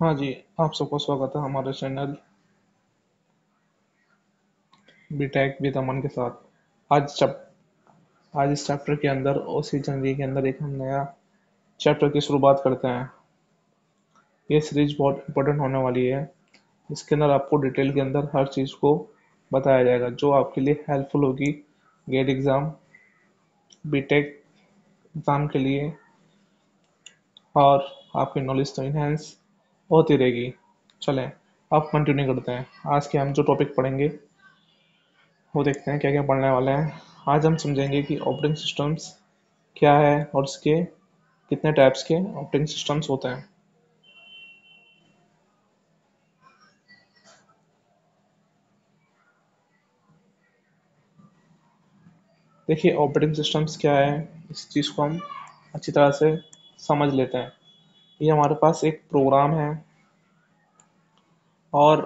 हाँ जी, आप सबको स्वागत है हमारे चैनल बीटेक विद अमन के साथ। आज चप आज इस चैप्टर के अंदर ओसी जंगी के अंदर एक हम नया चैप्टर की शुरुआत करते हैं। ये सीरीज बहुत इंपॉर्टेंट होने वाली है। इसके अंदर आपको डिटेल के अंदर हर चीज़ को बताया जाएगा जो आपके लिए हेल्पफुल होगी गेट एग्ज़ाम, बीटेक एग्ज़ाम के लिए, और आपकी नॉलेज तो इनहेंस होती रहेगी। चलें, अब कंटिन्यू करते हैं। आज के हम जो टॉपिक पढ़ेंगे वो देखते हैं क्या क्या पढ़ने वाले हैं। आज हम समझेंगे कि ऑपरेटिंग सिस्टम्स क्या है और इसके कितने टाइप्स के ऑपरेटिंग सिस्टम्स होते हैं। देखिए, ऑपरेटिंग सिस्टम्स क्या है, इस चीज़ को हम अच्छी तरह से समझ लेते हैं। ये हमारे पास एक प्रोग्राम है और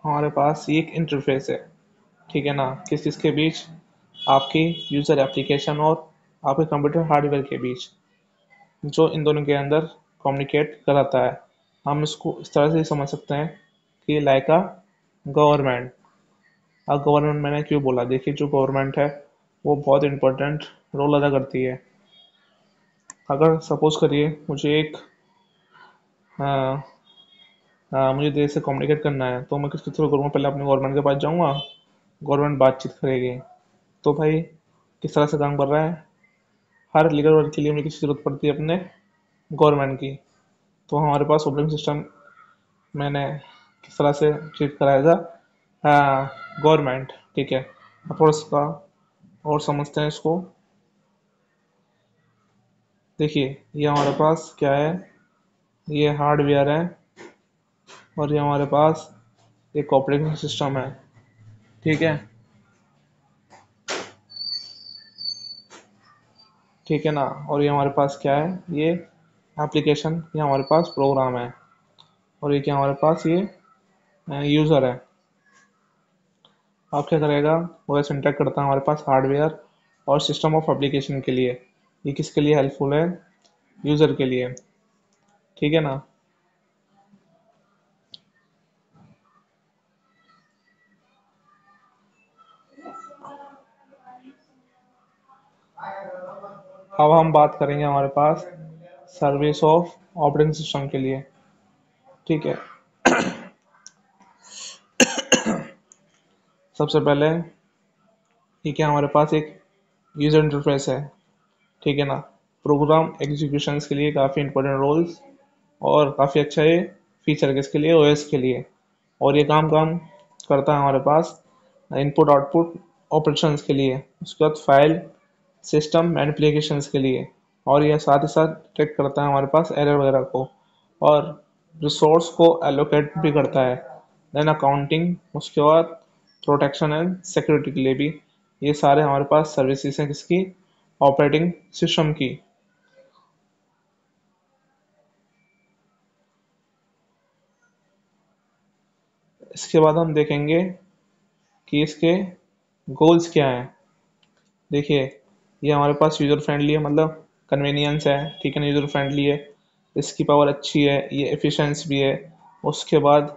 हमारे पास ये एक इंटरफेस है, ठीक है ना, किस किस के बीच, आपकी यूज़र एप्लीकेशन और आपके कंप्यूटर हार्डवेयर के बीच, जो इन दोनों के अंदर कम्युनिकेट कराता है। हम इसको इस तरह से समझ सकते हैं कि लाइक अ गवर्नमेंट। अब गवर्नमेंट मैंने क्यों बोला, देखिए जो गवर्नमेंट है वो बहुत इंपॉर्टेंट रोल अदा करती है। अगर सपोज करिए मुझे एक मुझे देश से कम्युनिकेट करना है तो मैं किसके थ्रू करूँगा, पहले अपने गवर्नमेंट के पास जाऊँगा, गवर्नमेंट बातचीत करेगी। तो भाई किस तरह से काम कर रहा है, हर लीगल वर्क के लिए मुझे किसी जरूरत पड़ती है अपने गवर्नमेंट की। तो हमारे पास ऑपरेटिंग सिस्टम मैंने किस तरह से ट्रीट कराएगा गवर्नमेंट, ठीक है। अब थोड़ा सा और समझते हैं इसको। देखिए, ये हमारे पास क्या है, ये हार्डवेयर है और ये हमारे पास एक ऑपरेटिंग सिस्टम है, ठीक है। ठीक है ना, और ये हमारे पास क्या है, ये एप्लीकेशन, ये हमारे पास प्रोग्राम है, और ये क्या हमारे पास ये यूज़र है। आप क्या करेगा, वो ऐसे इंटरेक्ट करता है हमारे पास हार्डवेयर और सिस्टम ऑफ एप्लीकेशन के लिए। ये किसके लिए हेल्पफुल है, यूज़र के लिए, ठीक है ना। अब हम बात करेंगे हमारे पास सर्विस ऑफ ऑपरेटिंग सिस्टम के लिए, ठीक है। सबसे पहले ठीक है, हमारे पास एक यूज़र इंटरफेस है, ठीक है ना। प्रोग्राम एग्जीक्यूशंस के लिए काफ़ी इंपॉर्टेंट रोल्स और काफ़ी अच्छा ये फीचर किसके लिए, ओएस के लिए। और ये काम काम करता है हमारे पास इनपुट आउटपुट ऑपरेशंस के लिए, उसके बाद फाइल सिस्टम एप्लीकेशंस के लिए, और यह साथ ही साथ ट्रैक करता है हमारे पास एरर वगैरह को, और रिसोर्स को एलोकेट भी करता है। देन अकाउंटिंग, उसके बाद प्रोटेक्शन एंड सिक्योरिटी के लिए भी। ये सारे हमारे पास सर्विसेज हैं किसकी, ऑपरेटिंग सिस्टम की। इसके बाद हम देखेंगे कि इसके गोल्स क्या हैं। देखिए, ये हमारे पास यूज़र फ्रेंडली है, मतलब कन्वीनियंस है, ठीक है ना, यूज़र फ्रेंडली है, इसकी पावर अच्छी है, ये एफिशिएंस भी है। उसके बाद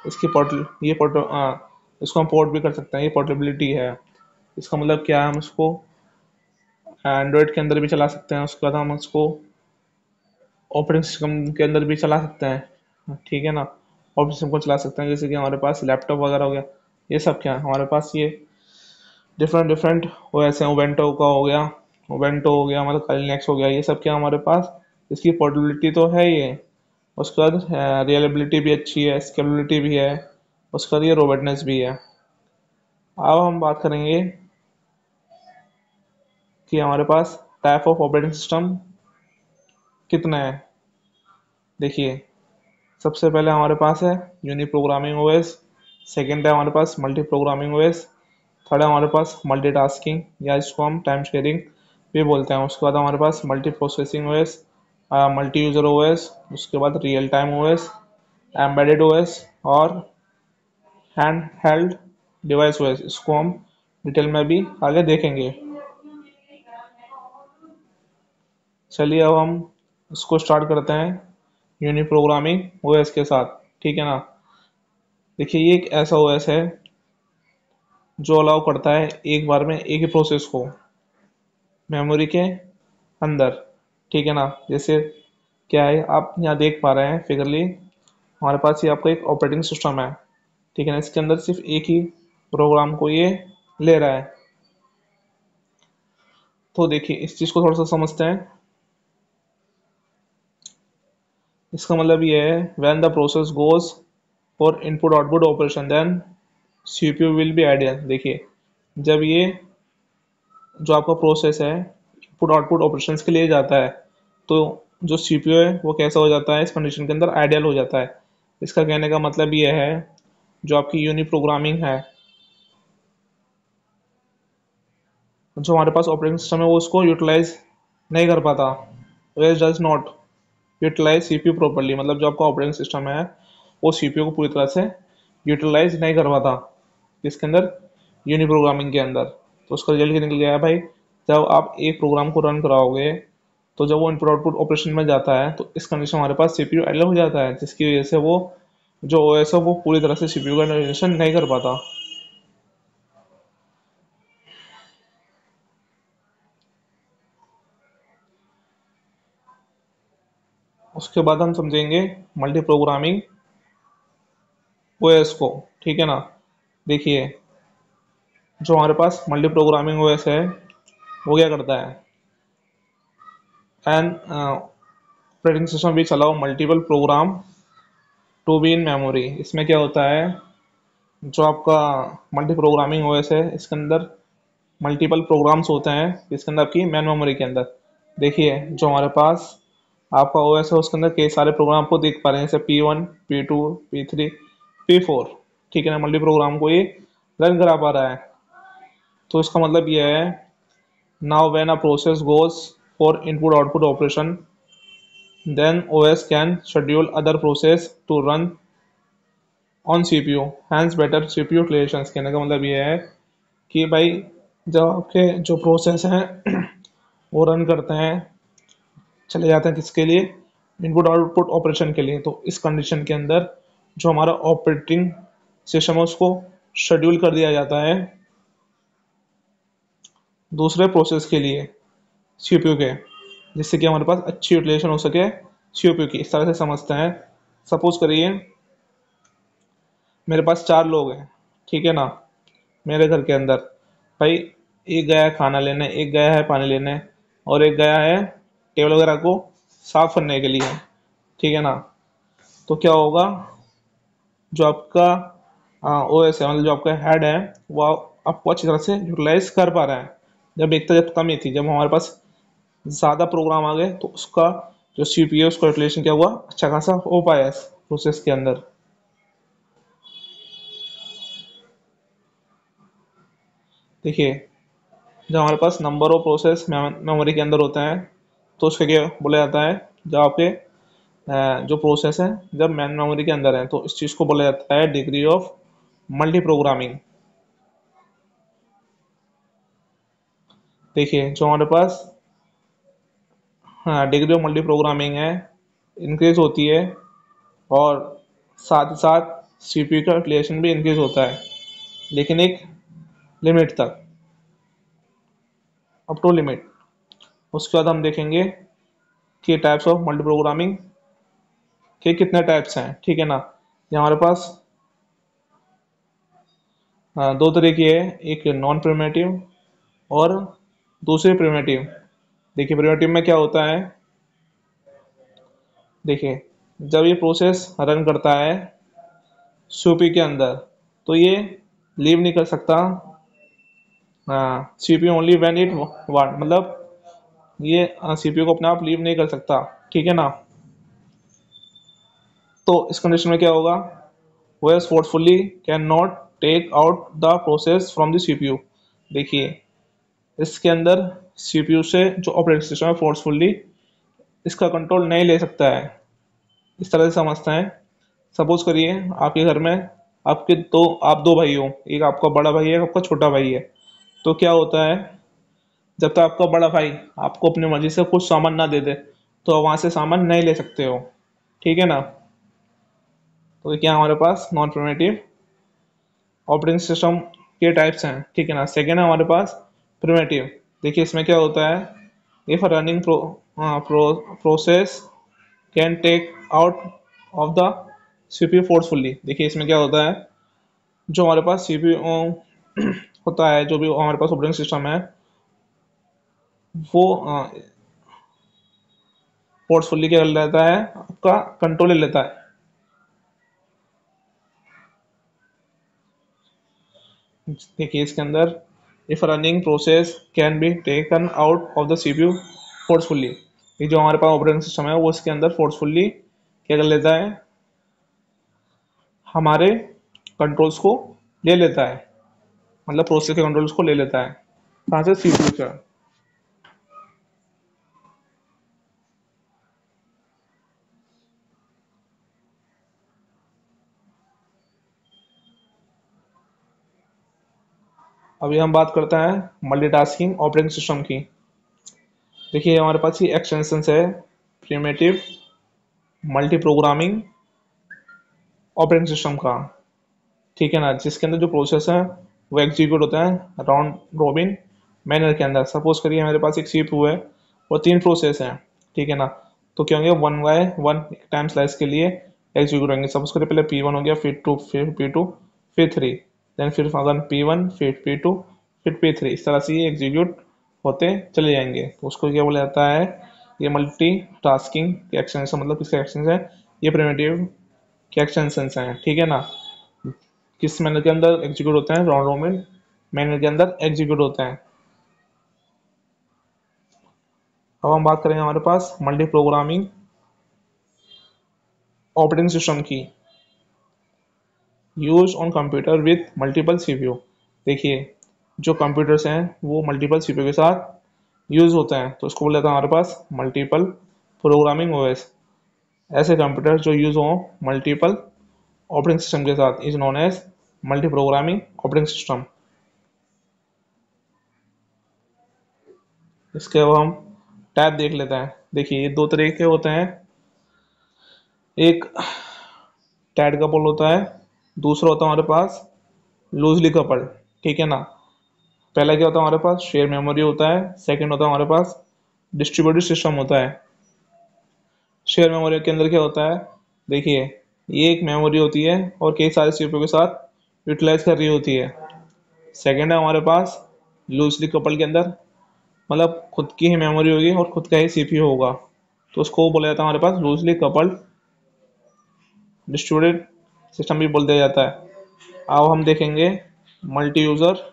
इसकी पोर्टल ये पोर्टल इसको हम पोर्ट भी कर सकते हैं, ये पोर्टेबिलिटी है। इसका मतलब क्या है, हम इसको एंड्रॉयड के अंदर भी चला सकते हैं, उसके बाद हम उसको ऑपरेटिंग सिस्टम के अंदर भी चला सकते हैं, ठीक है ना। ऑपरेटिंग सिस्टम को चला सकते हैं, जैसे कि हमारे पास लैपटॉप वगैरह हो गया। ये सब क्या है, हमारे पास ये डिफरेंट डिफरेंट ओएस हैं। ओवेंटो का हो गया, ओवेंटो हो गया, मतलब लिनक्स हो गया, ये सब क्या हमारे पास, इसकी पोर्टेबिलिटी तो है ही है। उसके बाद रियलेबिलिटी भी अच्छी है, स्केलेबिलिटी भी है, उसके बाद ये रोबस्टनेस भी है। अब हम बात करेंगे कि हमारे पास टाइप ऑफ ऑपरेटिंग सिस्टम कितने हैं। देखिए, सबसे पहले हमारे पास है यूनि प्रोग्रामिंग ओएस, सेकेंड है हमारे पास मल्टी प्रोग्रामिंग ओएस, थर्ड है हमारे पास मल्टीटास्किंग, या इसको हम टाइम शेयरिंग भी बोलते हैं। उसके बाद हमारे पास multi processing OS, multi user OS, उसके बाद real time OS, embedded OS, और हैंड हेल्ड डिवाइस ओएस। इसको हम डिटेल में भी आगे देखेंगे। चलिए अब हम इसको स्टार्ट करते हैं। यूनि प्रोग्रामिंग ओएस के साथ, ठीक है ना। देखिए ये एक ऐसा ओएस है जो अलाउ करता है एक बार में एक ही प्रोसेस को मेमोरी के अंदर, ठीक है ना। जैसे क्या है, आप यहाँ देख पा रहे हैं फिगरली, हमारे पास ये आपका एक ऑपरेटिंग सिस्टम है, ठीक है ना। इसके अंदर सिर्फ एक ही प्रोग्राम को ये ले रहा है। तो देखिए इस चीज़ को थोड़ा सा समझते हैं। इसका मतलब ये है when the process goes for input output operation then CPU will be ideal. देखिए जब ये जो आपका प्रोसेस है इनपुट आउटपुट ऑपरेशंस के लिए जाता है तो जो सीपीयू है वो कैसा हो जाता है, इस कंडीशन के अंदर आइडियल हो जाता है। इसका कहने का मतलब ये है जो आपकी यूनि प्रोग्रामिंग है, जो हमारे पास ऑपरेटिंग सिस्टम है वो उसको यूटिलाइज नहीं कर पाता। Where does not utilize CPU properly, मतलब जो आपका ऑपरेटिंग सिस्टम है वो सीपीयू को पूरी तरह से यूटिलाइज नहीं कर पाता इसके अंदर, यूनि प्रोग्रामिंग के अंदर। तो उसका रिजल्ट क्या निकल गया है भाई, जब आप एक प्रोग्राम को रन कराओगे तो जब वो इनपुट आउटपुट ऑपरेशन में जाता है तो इस कंडीशन हमारे पास सीपीयू आइडल हो जाता है, जिसकी वजह से वो जो ओएस है वो पूरी तरह से सीपीयू का यूटिलाइजेशन नहीं कर पाता। उसके बाद हम समझेंगे मल्टी प्रोग्रामिंग ओएस को, ठीक है ना। देखिए जो हमारे पास मल्टी प्रोग्रामिंग ओएस है वो क्या करता है, एन ऑपरेटिंग सिस्टम भी चलाओ multiple program to be in memory. इसमें क्या होता है, जो आपका मल्टी प्रोग्रामिंग ओएस है इसके अंदर मल्टीपल प्रोग्राम्स होते हैं इसके अंदर आपकी मेन मेमोरी के अंदर। देखिए जो हमारे पास आपका ओएस है उसके अंदर कई सारे प्रोग्राम को देख पा रहे हैं, जैसे P1 P2 P3 P4, ठीक है ना। मल्टी प्रोग्राम को ये रन करा पा रहा है। तो इसका मतलब ये है now when a process goes for input output operation then OS can schedule other process to run on CPU, hence better CPU utilizations। कहने का मतलब ये है कि भाई जब आपके जो प्रोसेस हैं वो रन करते हैं, चले जाते हैं किसके लिए, इनपुट आउटपुट ऑपरेशन के लिए, तो इस कंडीशन के अंदर जो हमारा ऑपरेटिंग सिस्टम है उसको शेड्यूल कर दिया जाता है दूसरे प्रोसेस के लिए सीपीयू के, जिससे कि हमारे पास अच्छी यूटिलाइजेशन हो सके सीपीयू की। इस तरह से समझते हैं। सपोज करिए मेरे पास 4 लोग हैं, ठीक है ना, मेरे घर के अंदर। भाई एक गया है खाना लेने, एक गया है पानी लेने, और एक गया है टेबल वगैरह को साफ करने के लिए, ठीक है ना। तो क्या होगा, जो आपका ओएस है मतलब जो आपका हेड है वो आपको अच्छी तरह से यूटिलाइज कर पा रहा है। जब एक तरह कमी थी, जब हमारे पास ज़्यादा प्रोग्राम आ गए तो उसका जो सीपीयू उसका यूटिलाइजेशन क्या हुआ, अच्छा खासा हो पाया इस प्रोसेस के अंदर। देखिए जब हमारे पास नंबर ऑफ प्रोसेस मेमोरी के अंदर होते हैं तो उसके क्या बोला जाता है, जब आपके जो प्रोसेस है जब मैन मेमोरी के अंदर है तो इस चीज़ को बोला जाता है डिग्री ऑफ मल्टी प्रोग्रामिंग। देखिए जो हमारे पास हाँ डिग्री ऑफ मल्टी प्रोग्रामिंग है इंक्रीज होती है, और साथ ही साथ सीपीयू का यूटिलाइजेशन भी इंक्रीज होता है, लेकिन एक लिमिट तक, अप टू लिमिट। उसके बाद हम देखेंगे कि टाइप्स ऑफ मल्टी प्रोग्रामिंग के कितने टाइप्स हैं, ठीक है ना। ये हमारे पास दो तरह की है, एक नॉन प्रिमिटिव और दूसरी प्रिमिटिव। देखिए प्रिमिटिव में क्या होता है, देखिए जब ये प्रोसेस रन करता है सीपीयू के अंदर तो ये लीव नहीं कर सकता CPU only when it want, मतलब ये सीपीयू को अपने आप लीव नहीं कर सकता, ठीक है ना। तो इस कंडीशन में क्या होगा, OS forcefully can not take out the process from the CPU. देखिए इसके अंदर सीपीयू से जो ऑपरेटिंग सिस्टम है फोर्सफुली इसका कंट्रोल नहीं ले सकता है। इस तरह से समझते हैं। सपोज करिए आपके घर में आप दो भाई हो, एक आपका बड़ा भाई है एक आपका छोटा भाई है। तो क्या होता है, जब तक आपका बड़ा भाई आपको अपनी मर्जी से कुछ सामान ना दे दे तो वहां से सामान नहीं ले सकते हो, ठीक है ना। तो क्या हमारे पास नॉन प्रिमिटिव ऑपरेटिंग सिस्टम के टाइप्स हैं, ठीक है ना। सेकेंड है हमारे पास प्रिमिटिव। देखिए इसमें क्या होता है, if running process can take out of the CPU forcefully. देखिए इसमें क्या होता है, जो हमारे पास सीपीयू होता है, जो भी हमारे पास ऑपरेटिंग सिस्टम है, वो फोर्सफुली क्या कर लेता है, आपका कंट्रोल ले लेता है। देखिए इसके अंदर if running process can be taken out of the CPU forcefully, ये जो हमारे पास ऑपरेटिंग सिस्टम है वो इसके अंदर फोर्सफुली क्या कर लेता है, हमारे कंट्रोल्स को ले लेता है, मतलब प्रोसेस के कंट्रोल्स को ले लेता है। कहाँ से, सीपीयू से। अभी हम बात करते हैं मल्टीटास्किंग ऑपरेटिंग सिस्टम की। देखिए हमारे पास ये एक्सटेंशन है primitive multi programming operating system का, ठीक है ना, जिसके अंदर जो प्रोसेस है वो एग्जीक्यूट होता है राउंड रोबिन मैनर के अंदर। सपोज करिए मेरे पास एक सीपीयू है और तीन प्रोसेस हैं, ठीक है ना। तो क्या होंगे, one by one time slice के लिए एग्जीक्यूट होंगे। सपोज करिए पहले P1 हो गया, फिर 2, फिर P2, फिर 3, देन फिर अगन P1, फिर P2, फिर P3, इस तरह से ये एग्जीक्यूट होते चले जाएंगे। तो उसको क्या बोला जाता है, ये मल्टी टास्किंग एक्सटेंशन, मतलब किसका एक्सटेंशन है, ये प्रिमिटिव के एक्सटेंशन हैं, ठीक है ना। किस मैनर के अंदर एग्जीक्यूट होते हैं, राउंड रोबिन मैनर के अंदर एग्जीक्यूट होते हैं। अब हम बात करेंगे हमारे पास मल्टी प्रोग्रामिंग ऑपरेटिंग सिस्टम की, use on computer with multiple CPU. देखिए जो कंप्यूटर्स हैं वो मल्टीपल सीपीयू के साथ यूज होते हैं, तो उसको बोला जाता है हमारे पास मल्टीपल प्रोग्रामिंग ओएस। ऐसे कंप्यूटर जो यूज हो मल्टीपल ऑपरेटिंग सिस्टम के साथ is known as multi programming operating system. इसके अब हम टैब देख लेते हैं। देखिए ये दो तरह के होते हैं, एक टाइट कपल होता है, दूसरा होता है हमारे पास लूजली कपल, ठीक है ना। पहला क्या होता है हमारे पास, शेयर मेमोरी होता है। सेकंड होता है हमारे पास डिस्ट्रीब्यूटेड सिस्टम होता है। शेयर मेमोरी के अंदर क्या होता है, देखिए ये एक मेमोरी होती है और कई सारे सीपीयू के साथ यूटिलाइज कर रही होती है। सेकंड है हमारे पास लूजली कपल के अंदर, मतलब खुद की ही मेमोरी होगी और खुद का ही सीपीयू होगा, तो उसको बोला जाता है हमारे पास लूजली कपल्ड डिस्ट्रीब्यूटेड सिस्टम भी बोल दिया जाता है। अब हम देखेंगे मल्टी यूजर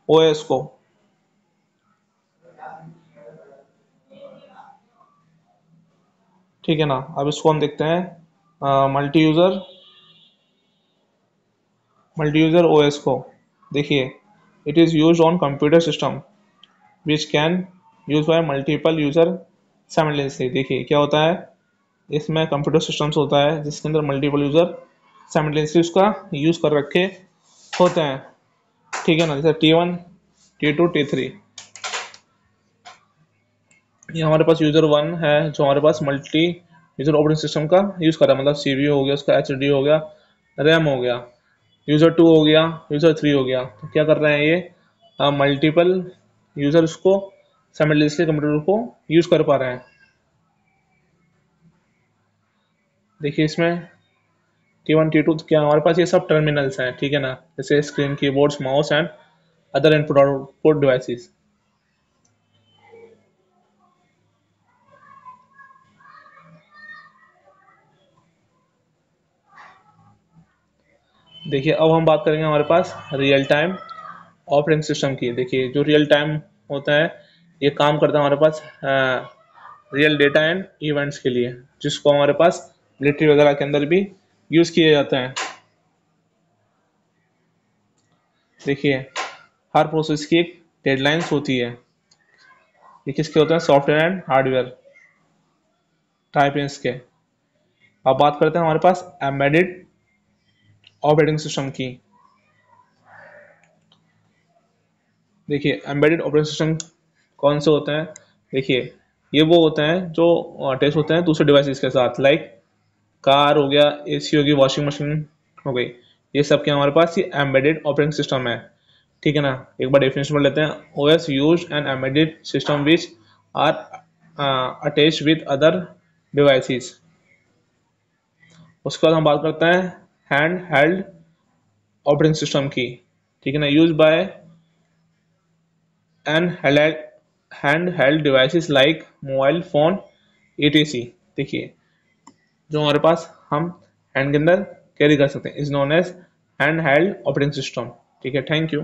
ओएस को। ठीक है ना, अब इसको हम देखते हैं मल्टी यूजर ओएस को। देखिए it is use on computer system which can use by multiple user simultaneously. देखिए क्या होता है, इसमें कंप्यूटर सिस्टम्स होता है जिसके अंदर मल्टीपल यूजर साइमल्टेनियसली उसका यूज कर रखे होते हैं, ठीक है ना। जैसे T1, T2, T3, ये हमारे पास यूजर वन है जो हमारे पास मल्टी यूजर ऑपरेटिंग सिस्टम का यूज कर रहा है, मतलब सीपीयू हो गया, उसका एचडी हो गया, रैम हो गया। यूजर टू हो गया, यूजर थ्री हो गया, तो क्या कर रहे हैं ये मल्टीपल यूजर उसको साइमल्टेनियसली कंप्यूटर को यूज कर पा रहे हैं। देखिए इसमें T1, T2 क्या हमारे पास ये सब टर्मिनल्स हैं, ठीक है ना, जैसे screen, keyboards, mouse and other input output devices. देखिए अब हम बात करेंगे हमारे पास रियल टाइम ऑपरेटिंग सिस्टम की। देखिए जो रियल टाइम होता है ये काम करता है हमारे पास रियल डेटा एंड इवेंट्स के लिए, जिसको हमारे पास मिलिट्री वगैरह के अंदर भी यूज़ किए जाते हैं। देखिए हर प्रोसेस की एक डेडलाइंस होती है, ये किसके होते हैं, सॉफ्टवेयर एंड हार्डवेयर टाइप्स के। अब बात करते हैं हमारे पास एम्बेडेड ऑपरेटिंग सिस्टम की। देखिए एम्बेडेड ऑपरेटिंग सिस्टम कौन से होते हैं, देखिए ये वो होते हैं जो अटैच होते हैं दूसरे डिवाइसेस के साथ, लाइक कार हो गया, एसी होगी, वॉशिंग मशीन हो गई, ये सब क्या हमारे पास ये एम्बेडेड ऑपरेटिंग सिस्टम है। ठीक है ना, एक बार डेफिनेशन पढ़ लेते हैं। OS use an embedded system which are attached with other devices. उसके बाद हम बात करते हैं हैंड हेल्ड ऑपरेटिंग सिस्टम की। ठीक है ना, use by an hand held devices like mobile phone etc। देखिए, जो हमारे पास हम हैंड के अंदर कैरी कर सकते हैं is known as hand held operating system. ठीक है, थैंक यू।